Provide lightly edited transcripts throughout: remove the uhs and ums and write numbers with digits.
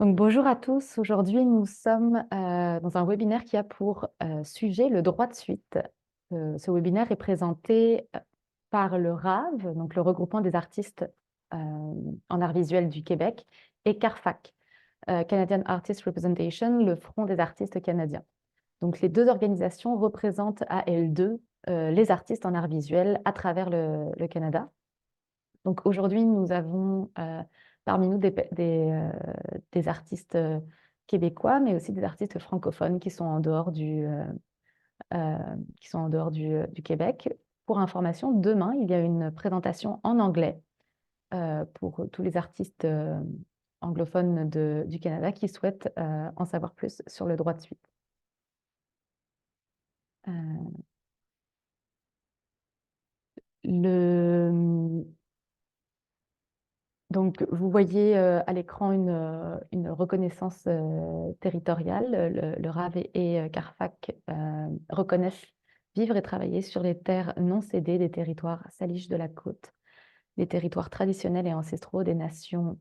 Donc, bonjour à tous. Aujourd'hui, nous sommes dans un webinaire qui a pour sujet le droit de suite. Ce webinaire est présenté par le RAV, donc le regroupement des artistes en art visuel du Québec, et CARFAC, Canadian Artist Representation, le Front des artistes canadiens. Donc, les deux organisations représentent à elles deux les artistes en art visuel à travers le Canada. Donc aujourd'hui, nous avons parmi nous des artistes québécois, mais aussi des artistes francophones qui sont en dehors du Québec. Pour information, demain, il y a une présentation en anglais pour tous les artistes anglophones du Canada qui souhaitent en savoir plus sur le droit de suite. Euh, le, Donc, vous voyez à l'écran une reconnaissance territoriale. Le RAV et CARFAC reconnaissent vivre et travailler sur les terres non cédées des territoires salish de la côte, les territoires traditionnels et ancestraux des nations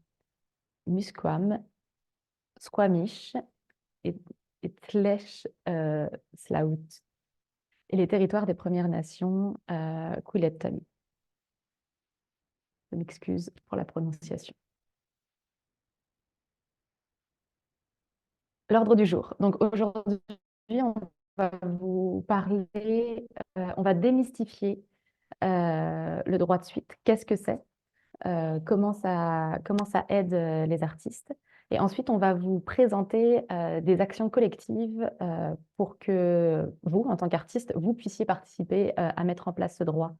Musqueam, Squamish et Tlèche Slaout, et les territoires des Premières Nations Kwileton. Je m'excuse pour la prononciation. L'ordre du jour. Donc aujourd'hui, on va vous parler, on va démystifier le droit de suite. Qu'est-ce que c'est? Comment ça aide les artistes? Et ensuite, on va vous présenter des actions collectives pour que vous, en tant qu'artiste, vous puissiez participer à mettre en place ce droit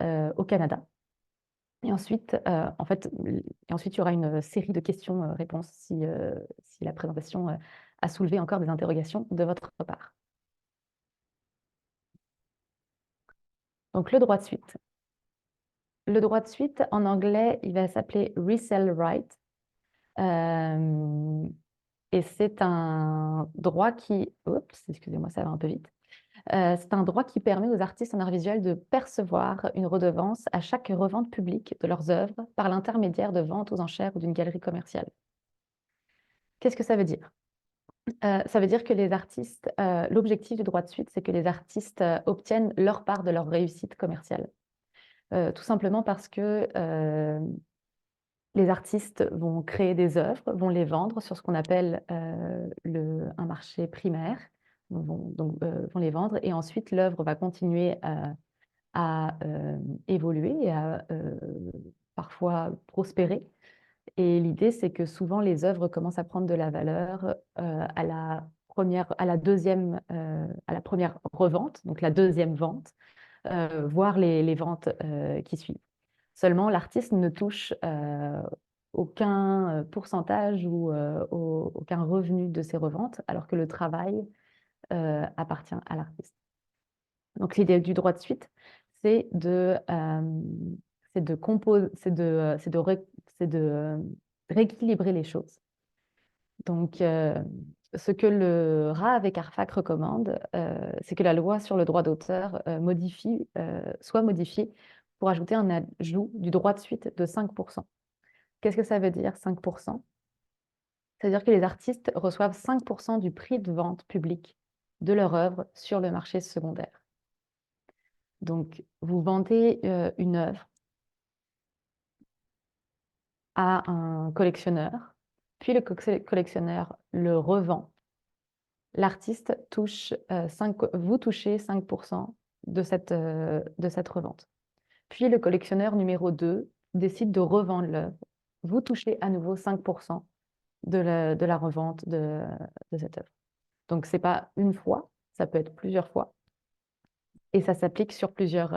au Canada. Et ensuite, il y aura une série de questions-réponses si la présentation a soulevé encore des interrogations de votre part. Donc, le droit de suite. Le droit de suite, en anglais, il va s'appeler resale right. Et c'est un droit qui... Oups, excusez-moi, ça va un peu vite. C'est un droit qui permet aux artistes en art visuel de percevoir une redevance à chaque revente publique de leurs œuvres par l'intermédiaire de ventes aux enchères ou d'une galerie commerciale. Qu'est-ce que ça veut dire? Ça veut dire que les artistes, l'objectif du droit de suite, c'est que les artistes obtiennent leur part de leur réussite commerciale. Tout simplement parce que les artistes vont créer des œuvres, vont les vendre sur ce qu'on appelle un marché primaire, vont les vendre, et ensuite l'œuvre va continuer à évoluer et à parfois prospérer. Et l'idée, c'est que souvent, les œuvres commencent à prendre de la valeur à la première revente, donc la deuxième vente, voire les ventes qui suivent. Seulement, l'artiste ne touche aucun pourcentage ou aucun revenu de ces reventes, alors que le travail appartient à l'artiste. Donc, l'idée du droit de suite, c'est de rééquilibrer les choses. Donc, ce que le RAV et CARFAC recommandent, c'est que la loi sur le droit d'auteur soit modifiée pour ajouter un ajout du droit de suite de 5%. Qu'est-ce que ça veut dire, 5%? C'est-à-dire que les artistes reçoivent 5% du prix de vente public de leur œuvre sur le marché secondaire. Donc, vous vendez une œuvre à un collectionneur, puis le collectionneur le revend. L'artiste touche vous touchez 5% de cette revente. Puis le collectionneur numéro 2 décide de revendre l'œuvre. Vous touchez à nouveau 5% de la revente de cette œuvre. Donc, ce n'est pas une fois, ça peut être plusieurs fois. Et ça s'applique sur plusieurs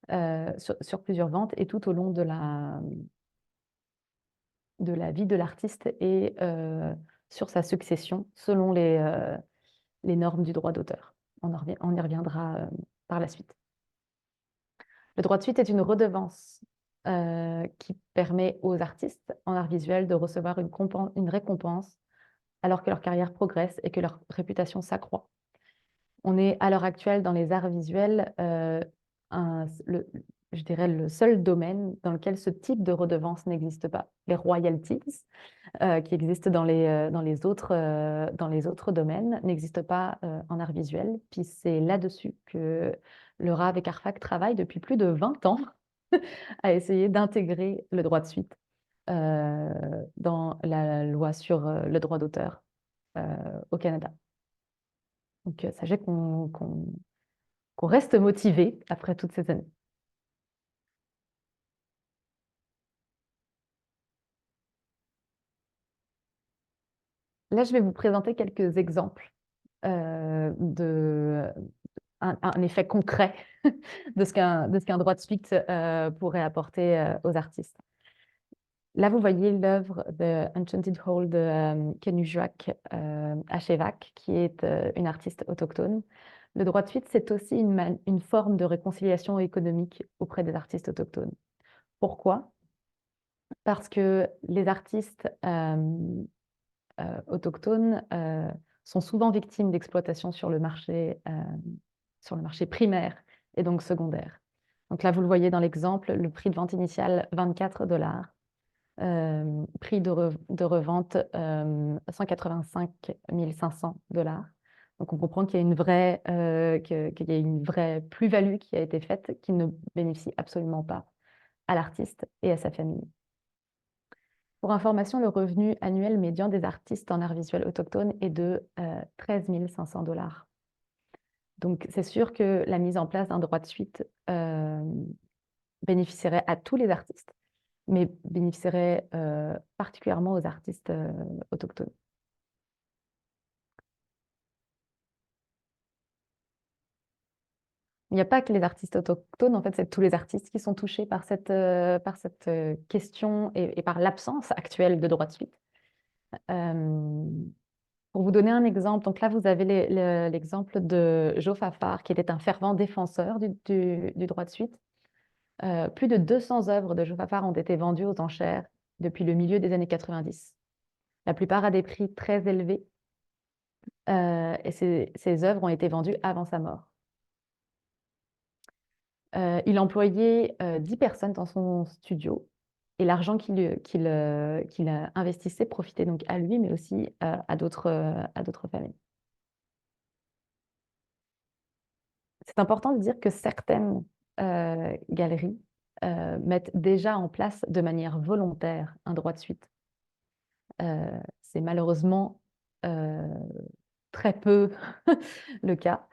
ventes et tout au long de la vie de l'artiste et sur sa succession selon les normes du droit d'auteur. On y reviendra par la suite. Le droit de suite est une redevance qui permet aux artistes en art visuel de recevoir une récompense alors que leur carrière progresse et que leur réputation s'accroît. On est à l'heure actuelle dans les arts visuels je dirais le seul domaine dans lequel ce type de redevance n'existe pas. Les royalties, qui existent dans les autres domaines, n'existent pas en art visuel. Puis c'est là-dessus que le RAV et CARFAC travaillent depuis plus de 20 ans à essayer d'intégrer le droit de suite dans la loi sur le droit d'auteur au Canada. Donc, sachez qu'on reste motivé après toutes ces années. Là, je vais vous présenter quelques exemples de un effet concret de ce qu'un droit de suite pourrait apporter aux artistes. Là, vous voyez l'œuvre de Enchanted Hall de Kenujuak Ashevak, qui est une artiste autochtone. Le droit de suite, c'est aussi une forme de réconciliation économique auprès des artistes autochtones. Pourquoi? Parce que les artistes autochtones sont souvent victimes d'exploitation sur le marché primaire et donc secondaire. Donc là, vous le voyez dans l'exemple, le prix de vente initial, 24 $. Prix de revente 185 500 $. Donc on comprend qu'il y a qu'il y a une vraie plus-value qui a été faite, qui ne bénéficie absolument pas à l'artiste et à sa famille. Pour information, le revenu annuel médian des artistes en art visuel autochtone est de 13 500 $. Donc c'est sûr que la mise en place d'un droit de suite bénéficierait à tous les artistes, mais bénéficierait particulièrement aux artistes autochtones. Il n'y a pas que les artistes autochtones, en fait, c'est tous les artistes qui sont touchés par cette question et par l'absence actuelle de droit de suite. Pour vous donner un exemple, donc là, vous avez l'exemple de Joe Fafard, qui était un fervent défenseur du droit de suite. Plus de 200 œuvres de Joe Fafard ont été vendues aux enchères depuis le milieu des années 90. La plupart à des prix très élevés. Et ces œuvres ont été vendues avant sa mort. Il employait 10 personnes dans son studio et l'argent qu'il investissait profitait donc à lui, mais aussi à d'autres familles. C'est important de dire que certaines galeries mettent déjà en place de manière volontaire un droit de suite. C'est malheureusement très peu le cas,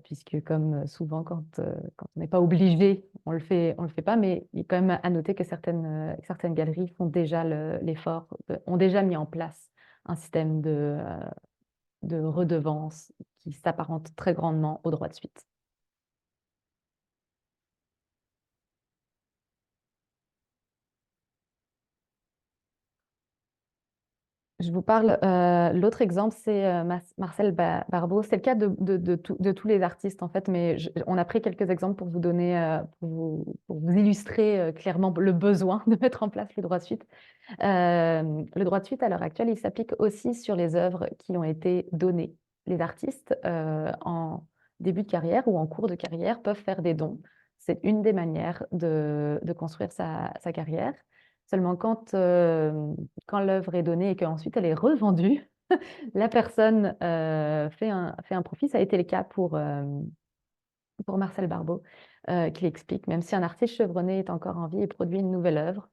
puisque comme souvent, quand on n'est pas obligé, on le fait pas, mais il est quand même à noter que certaines galeries font déjà l'effort, ont déjà mis en place un système de redevance qui s'apparente très grandement au droit de suite. Je vous parle, l'autre exemple, c'est Marcel Barbeau. C'est le cas de tous les artistes, en fait, mais on a pris quelques exemples pour vous donner, pour vous illustrer clairement le besoin de mettre en place le droit de suite. Le droit de suite, à l'heure actuelle, il s'applique aussi sur les œuvres qui ont été données. Les artistes, en début de carrière ou en cours de carrière, peuvent faire des dons. C'est une des manières de construire sa carrière. Seulement, quand l'œuvre est donnée et qu'ensuite elle est revendue, la personne fait un profit. Ça a été le cas pour Marcel Barbeau, qui l'explique. Même si un artiste chevronné est encore en vie et produit une nouvelle œuvre,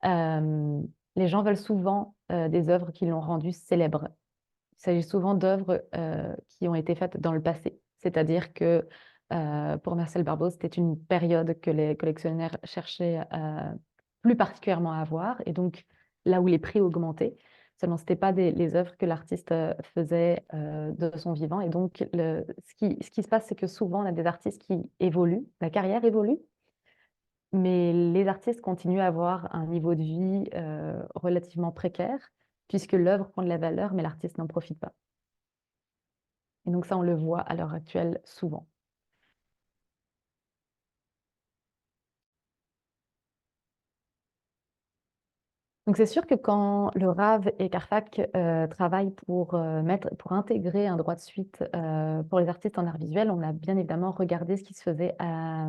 les gens veulent souvent des œuvres qui l'ont rendu célèbre. Il s'agit souvent d'œuvres qui ont été faites dans le passé. C'est-à-dire que pour Marcel Barbeau, c'était une période que les collectionneurs cherchaient plus particulièrement à avoir, et donc là où les prix augmentaient. Seulement, ce n'étaient pas les œuvres que l'artiste faisait de son vivant. Et donc, ce qui se passe, c'est que souvent, on a des artistes qui évoluent, la carrière évolue, mais les artistes continuent à avoir un niveau de vie relativement précaire, puisque l'œuvre prend de la valeur, mais l'artiste n'en profite pas. Et donc ça, on le voit à l'heure actuelle souvent. Donc, c'est sûr que quand le RAV et CARFAC travaillent pour intégrer un droit de suite pour les artistes en art visuel, on a bien évidemment regardé ce qui se faisait à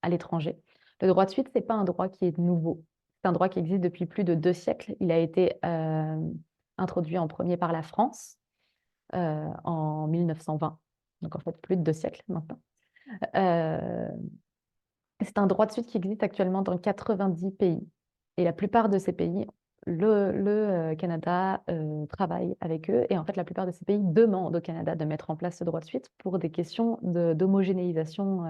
l'étranger. Le droit de suite, ce n'est pas un droit qui est nouveau. C'est un droit qui existe depuis plus de 2 siècles. Il a été introduit en premier par la France en 1920. Donc, en fait, plus de 2 siècles maintenant. Euh, c'est un droit de suite qui existe actuellement dans 90 pays. Et la plupart de ces pays, le Canada travaille avec eux. Et en fait, la plupart de ces pays demandent au Canada de mettre en place ce droit de suite pour des questions d'homogénéisation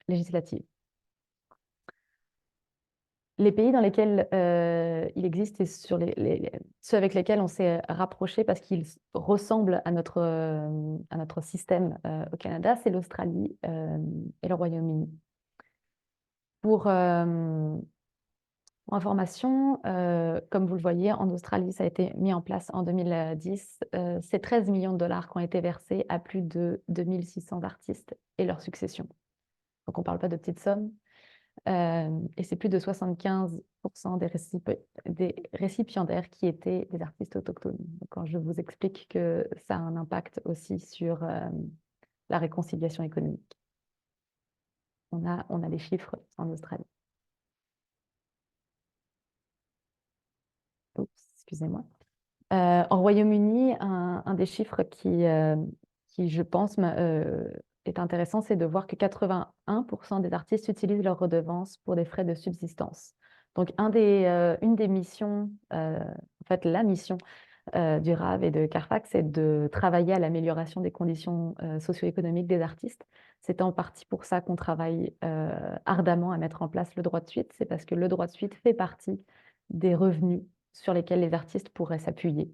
législative. Les pays dans lesquels il existe et sur ceux avec lesquels on s'est rapproché parce qu'ils ressemblent à notre système au Canada, c'est l'Australie et le Royaume-Uni. Pour information, comme vous le voyez, en Australie, ça a été mis en place en 2010. C'est 13 millions de dollars qui ont été versés à plus de 2600 artistes et leurs successions. Donc, on ne parle pas de petites sommes. Et c'est plus de 75% des récipiendaires qui étaient des artistes autochtones. Donc, quand je vous explique que ça a un impact aussi sur la réconciliation économique. On a des chiffres en Australie. Oups, excusez-moi. En Royaume-Uni, un des chiffres qui je pense, est intéressant, c'est de voir que 81% des artistes utilisent leurs redevances pour des frais de subsistance. Donc, une des missions, en fait, la mission du RAV et de CARFAC, c'est de travailler à l'amélioration des conditions socio-économiques des artistes. C'est en partie pour ça qu'on travaille ardemment à mettre en place le droit de suite. C'est parce que le droit de suite fait partie des revenus sur lesquels les artistes pourraient s'appuyer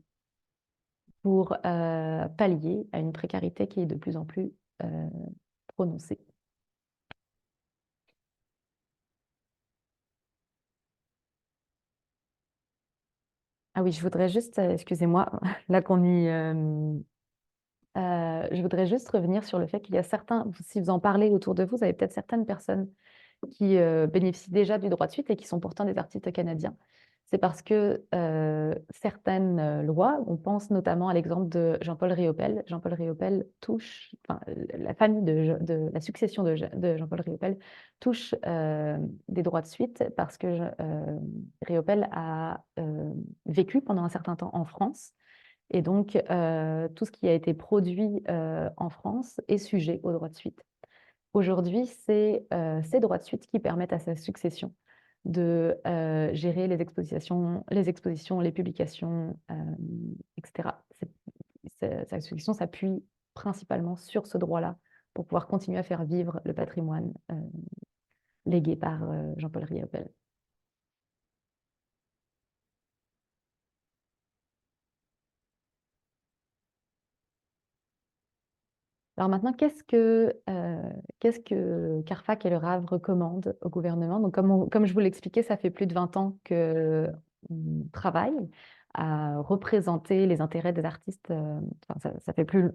pour pallier à une précarité qui est de plus en plus prononcée. Ah oui, je voudrais juste, excusez-moi, là qu'on y... je voudrais juste revenir sur le fait qu'il y a certains, si vous en parlez autour de vous, vous avez peut-être certaines personnes qui bénéficient déjà du droit de suite et qui sont pourtant des artistes canadiens. C'est parce que certaines lois, on pense notamment à l'exemple de Jean-Paul Riopel. Jean-Paul Riopel touche, enfin, la famille de la succession de Jean-Paul Riopel touche des droits de suite parce que Riopel a vécu pendant un certain temps en France. Et donc, tout ce qui a été produit en France est sujet au droit de suite. Aujourd'hui, c'est ces droits de suite qui permettent à sa succession de gérer les expositions, les publications, etc. Sa succession s'appuie principalement sur ce droit-là pour pouvoir continuer à faire vivre le patrimoine légué par Jean-Paul Riopel. Alors maintenant, qu'est-ce que CARFAC et le RAV recommandent au gouvernement? Donc, comme je vous l'expliquais, ça fait plus de 20 ans qu'on travaille à représenter les intérêts des artistes. Enfin, ça fait plus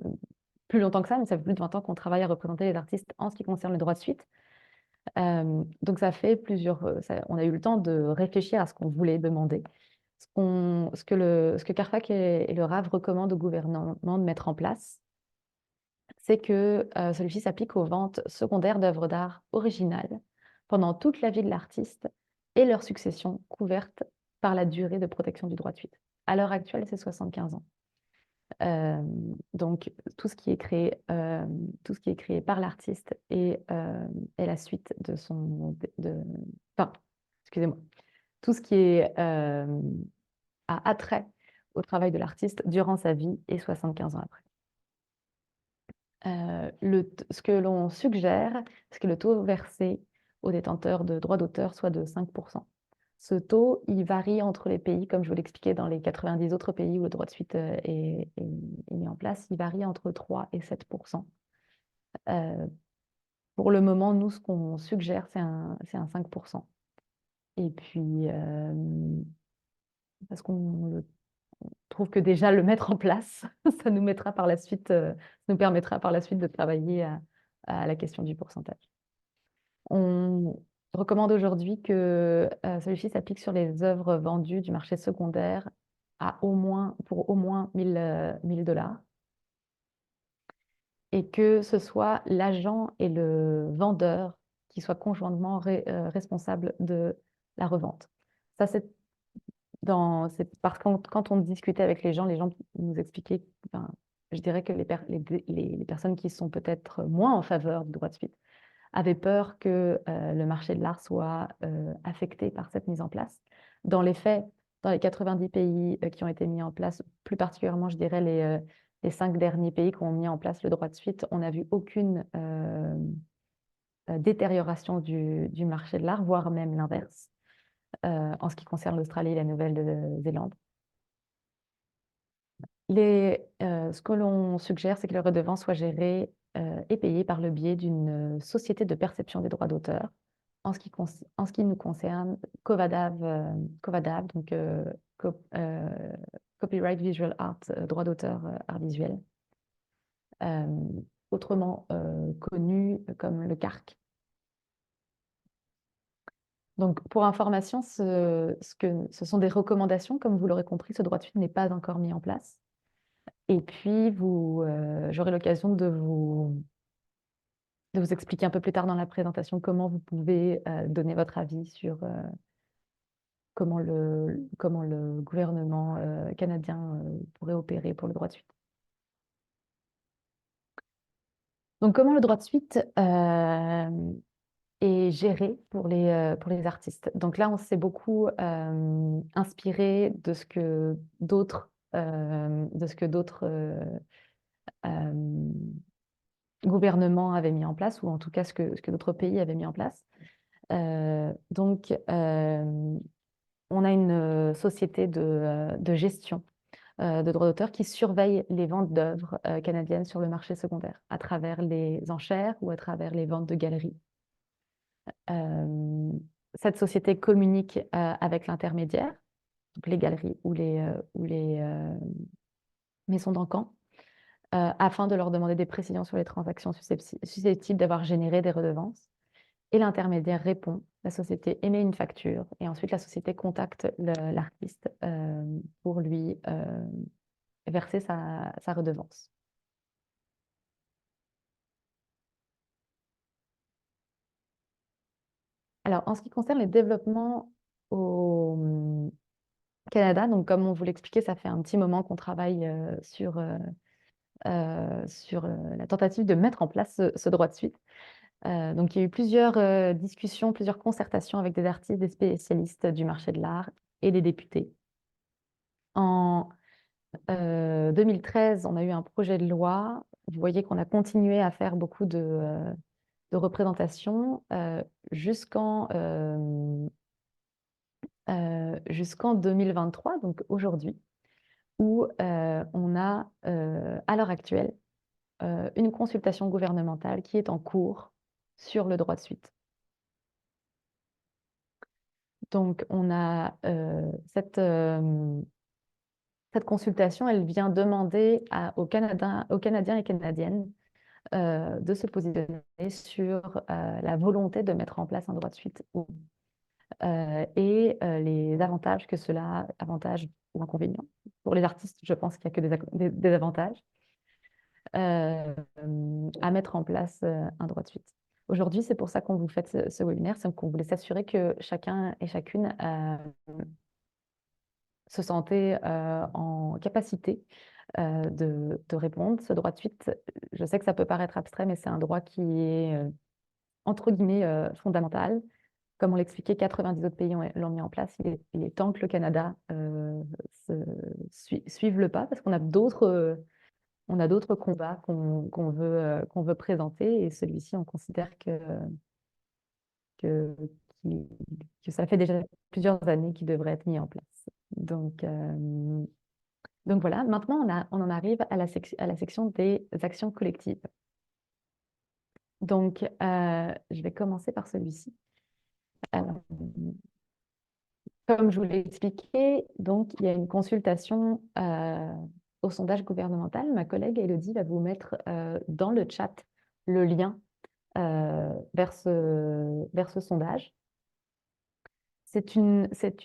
longtemps que ça, mais ça fait plus de 20 ans qu'on travaille à représenter les artistes en ce qui concerne le droit de suite. Donc, ça fait on a eu le temps de réfléchir à ce qu'on voulait demander. Ce que CARFAC et le RAV recommandent au gouvernement de mettre en place, c'est que celui-ci s'applique aux ventes secondaires d'œuvres d'art originales pendant toute la vie de l'artiste et leur succession couverte par la durée de protection du droit de suite. À l'heure actuelle, c'est 75 ans. Donc, tout ce qui est créé par l'artiste est la suite de son... Enfin, excusez-moi. Tout ce qui a attrait au travail de l'artiste durant sa vie et 75 ans après. Ce que l'on suggère, c'est que le taux versé aux détenteurs de droits d'auteur soit de 5%. Ce taux, il varie entre les pays, comme je vous l'expliquais dans les 90 autres pays où le droit de suite est mis en place, il varie entre 3 et 7%. Pour le moment, nous, ce qu'on suggère, c'est un 5%. Et puis, parce qu'on trouve que déjà le mettre en place, ça nous permettra par la suite de travailler à la question du pourcentage. recommande aujourd'hui que celui-ci s'applique sur les œuvres vendues du marché secondaire pour au moins 1000 dollars et que ce soit l'agent et le vendeur qui soient conjointement responsables de la revente. Ça, c'est parce que quand on discutait avec les gens nous expliquaient, enfin, je dirais que les personnes qui sont peut-être moins en faveur du droit de suite avaient peur que le marché de l'art soit affecté par cette mise en place. Dans les faits, dans les 90 pays qui ont été mis en place, plus particulièrement, je dirais, les 5 derniers pays qui ont mis en place le droit de suite, on n'a vu aucune détérioration du marché de l'art, voire même l'inverse, en ce qui concerne l'Australie et la Nouvelle-Zélande. Ce que l'on suggère, c'est que les redevances soient gérées et payées par le biais d'une société de perception des droits d'auteur. En ce qui nous concerne, Covadav, donc Copyright Visual Art, droit d'auteur, art visuel, autrement connu comme le CARC. Donc, pour information, ce sont des recommandations. Comme vous l'aurez compris, ce droit de suite n'est pas encore mis en place. Et puis, j'aurai l'occasion de vous expliquer un peu plus tard dans la présentation comment vous pouvez donner votre avis sur comment le gouvernement canadien pourrait opérer pour le droit de suite. Donc, comment le droit de suite est géré pour les artistes. Donc là, on s'est beaucoup inspiré de ce que d'autres gouvernements avaient mis en place, ou en tout cas ce que d'autres pays avaient mis en place. Donc, on a une société de gestion de droits d'auteur qui surveille les ventes d'œuvres canadiennes sur le marché secondaire à travers les enchères ou à travers les ventes de galeries. Cette société communique avec l'intermédiaire, donc les galeries ou les maisons d'encan, afin de leur demander des précisions sur les transactions susceptibles d'avoir généré des redevances. Et l'intermédiaire répond, la société émet une facture et ensuite la société contacte l'artiste pour lui verser sa redevance. Alors, en ce qui concerne les développements au Canada, donc comme on vous l'expliquait, ça fait un petit moment qu'on travaille sur la tentative de mettre en place ce droit de suite. Donc, il y a eu plusieurs discussions, plusieurs concertations avec des artistes, des spécialistes du marché de l'art et des députés. En 2013, on a eu un projet de loi. Vous voyez qu'on a continué à faire beaucoup de représentations jusqu'en 2023, donc aujourd'hui, où on a à l'heure actuelle une consultation gouvernementale qui est en cours sur le droit de suite. Donc, on a cette consultation, elle vient demander aux Canadiens et Canadiennes de se positionner sur la volonté de mettre en place un droit de suite et les avantages que cela, avantages ou inconvénients. Pour les artistes, je pense qu'il n'y a que des avantages à mettre en place un droit de suite. Aujourd'hui, c'est pour ça qu'on vous fait ce webinaire, c'est qu'on voulait s'assurer que chacun et chacune se sentait en capacité de répondre. Ce droit de suite, je sais que ça peut paraître abstrait, mais c'est un droit qui est, entre guillemets, fondamental. Comme on l'expliquait, 90 autres pays l'ont mis en place. Il est temps que le Canada suive le pas, parce qu'on a d'autres combats qu'on veut présenter, et celui-ci, on considère que, que ça fait déjà plusieurs années qu'il devrait être mis en place. Donc voilà, maintenant on en arrive à la section des actions collectives. Donc, je vais commencer par celui-ci. Comme je vous l'ai expliqué, donc, il y a une consultation au sondage gouvernemental. Ma collègue Elodie va vous mettre dans le chat le lien vers ce sondage. C'est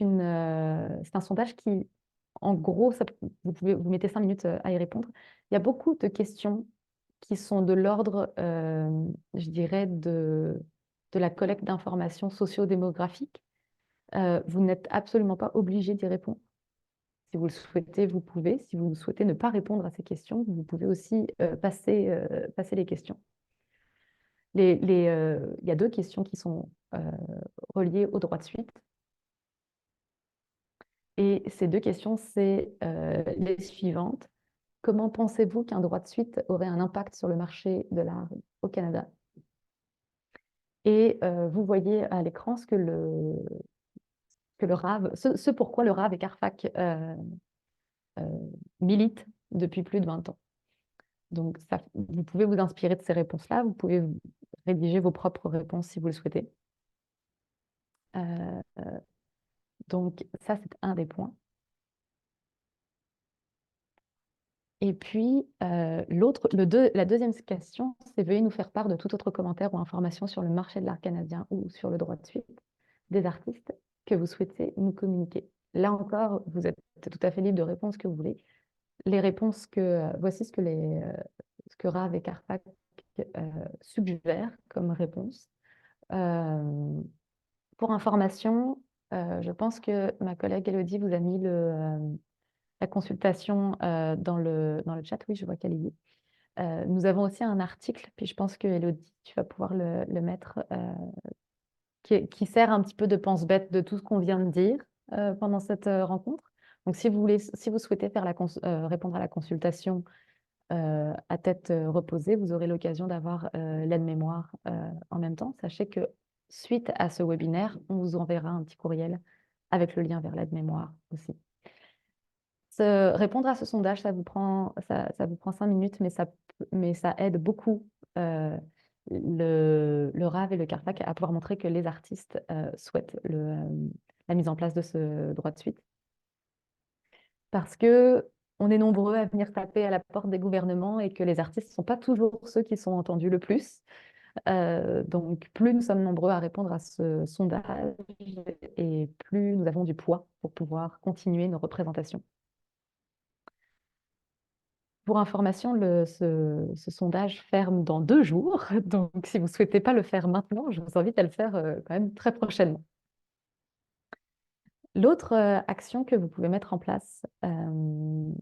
un sondage qui, en gros, vous mettez 5 minutes à y répondre. Il y a beaucoup de questions qui sont de l'ordre, je dirais, de la collecte d'informations socio-démographiques. Vous n'êtes absolument pas obligé d'y répondre. Si vous le souhaitez, vous pouvez. Si vous souhaitez ne pas répondre à ces questions, vous pouvez aussi passer les questions. Il y a 2 questions qui sont reliées au droit de suite. Et ces 2 questions, c'est les suivantes. Comment pensez-vous qu'un droit de suite aurait un impact sur le marché de l'art au Canada? Et vous voyez à l'écran ce que le RAV, ce pourquoi le RAV et CARFAC militent depuis plus de 20 ans. Donc, vous pouvez vous inspirer de ces réponses-là. Vous pouvez rédiger vos propres réponses si vous le souhaitez. Donc, ça, c'est un des points. Et puis, la deuxième question, c'est veuillez nous faire part de tout autre commentaire ou information sur le marché de l'art canadien ou sur le droit de suite des artistes que vous souhaitez nous communiquer. Là encore, vous êtes tout à fait libre de répondre ce que vous voulez. Les réponses voici ce que Rav et Carfac suggèrent comme réponse. Pour information, je pense que ma collègue Elodie vous a mis la consultation dans le chat. Oui, je vois qu'elle y est. Nous avons aussi un article, puis je pense que Elodie, tu vas pouvoir le mettre, qui sert un petit peu de pense-bête de tout ce qu'on vient de dire pendant cette rencontre. Donc, si vous souhaitez répondre à la consultation à tête reposée, vous aurez l'occasion d'avoir l'aide-mémoire en même temps. Sachez que suite à ce webinaire, on vous enverra un petit courriel avec le lien vers l'aide-mémoire aussi. Répondre à ce sondage, ça vous prend 5 minutes, mais ça aide beaucoup le RAV et le CARFAC à pouvoir montrer que les artistes souhaitent la mise en place de ce droit de suite. Parce que on est nombreux à venir taper à la porte des gouvernements et que les artistes ne sont pas toujours ceux qui sont entendus le plus. Donc, plus nous sommes nombreux à répondre à ce sondage et plus nous avons du poids pour pouvoir continuer nos représentations. Pour information, ce sondage ferme dans 2 jours. Donc, si vous ne souhaitez pas le faire maintenant, je vous invite à le faire quand même très prochainement. L'autre action que vous pouvez mettre en place, qu'on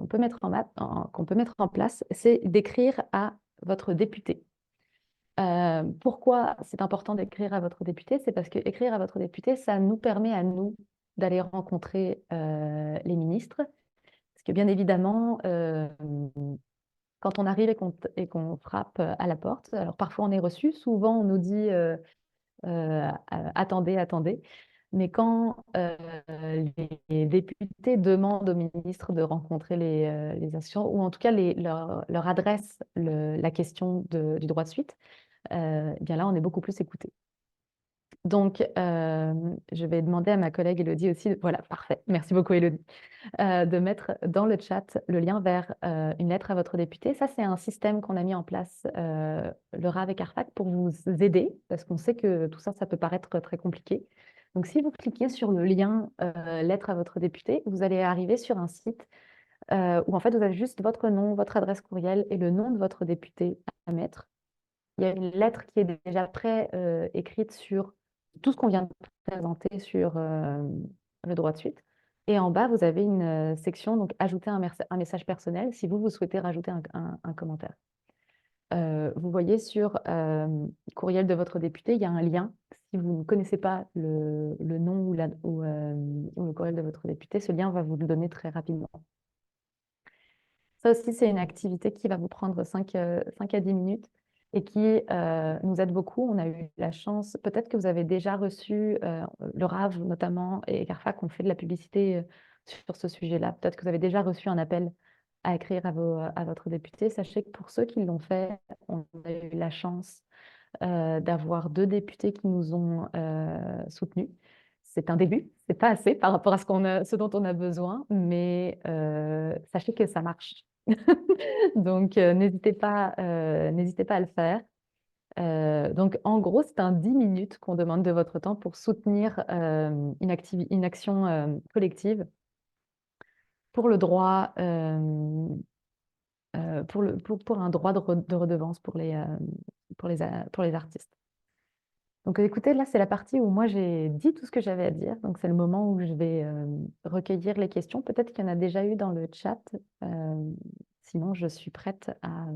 peut mettre en place, c'est d'écrire à votre député. Pourquoi c'est important d'écrire à votre député? C'est parce que écrire à votre député, ça nous permet à nous d'aller rencontrer les ministres. Parce que bien évidemment, quand on arrive et qu'on frappe à la porte, alors parfois on est reçu, souvent on nous dit attendez, attendez. Mais quand les députés demandent au ministre de rencontrer les associations, ou en tout cas leur adresse la question du droit de suite, bien là, on est beaucoup plus écouté. Donc, je vais demander à ma collègue Elodie aussi, voilà, parfait, merci beaucoup Elodie, de mettre dans le chat le lien vers une lettre à votre député. Ça, c'est un système qu'on a mis en place, le RAV et CARFAC, pour vous aider, parce qu'on sait que tout ça, ça peut paraître très compliqué. Donc, si vous cliquez sur le lien lettre à votre député, vous allez arriver sur un site où en fait, vous avez juste votre nom, votre adresse courriel et le nom de votre député à mettre. Il y a une lettre qui est déjà écrite sur tout ce qu'on vient de présenter sur le droit de suite. Et en bas, vous avez une section, donc ajouter un message personnel si vous souhaitez rajouter un commentaire. Vous voyez sur courriel de votre député, il y a un lien. Si vous ne connaissez pas le nom ou le courriel de votre député, ce lien va vous le donner très rapidement. Ça aussi, c'est une activité qui va vous prendre 5 à 10 minutes et qui nous aide beaucoup. On a eu la chance, peut-être que vous avez déjà reçu, le RAV notamment et CARFAC ont fait de la publicité sur ce sujet-là. Peut-être que vous avez déjà reçu un appel à écrire à votre député. Sachez que pour ceux qui l'ont fait, on a eu la chance d'avoir 2 députés qui nous ont soutenus. C'est un début, c'est pas assez par rapport à ce dont on a besoin, mais sachez que ça marche. Donc, n'hésitez pas à le faire. Donc, en gros, c'est un 10 minutes qu'on demande de votre temps pour soutenir une action collective pour le droit, pour un droit de redevance pour les artistes. Donc, écoutez, là, c'est la partie où moi, j'ai dit tout ce que j'avais à dire. Donc, c'est le moment où je vais recueillir les questions. Peut-être qu'il y en a déjà eu dans le chat. Sinon, je suis prête à